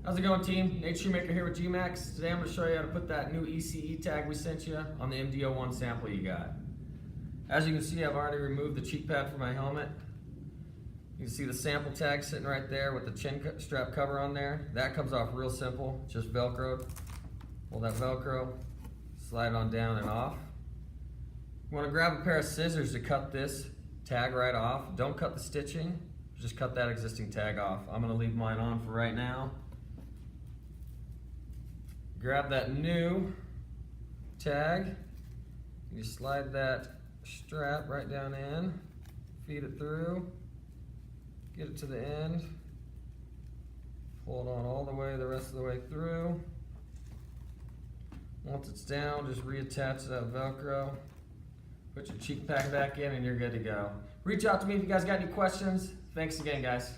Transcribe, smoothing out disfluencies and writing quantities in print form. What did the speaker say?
How's it going, team? Nate Shoemaker here with G-Max. Today I'm going to show you how to put that new ECE tag we sent you on the MD-01 sample you got. As you can see, I've already removed the cheek pad from my helmet. You can see the sample tag sitting right there with the chin strap cover on there. That comes off real simple, just Velcroed. Pull that Velcro, slide it on down and off. You want to grab a pair of scissors to cut this tag right off. Don't cut the stitching, just cut that existing tag off. I'm going to leave mine on for right now. Grab that new tag, you slide that strap right down in, feed it through, get it to the end, pull it on all the way, the rest of the way through. Once it's down, just reattach that Velcro, put your cheek pad back in and you're good to go. Reach out to me if you guys got any questions. Thanks again, guys.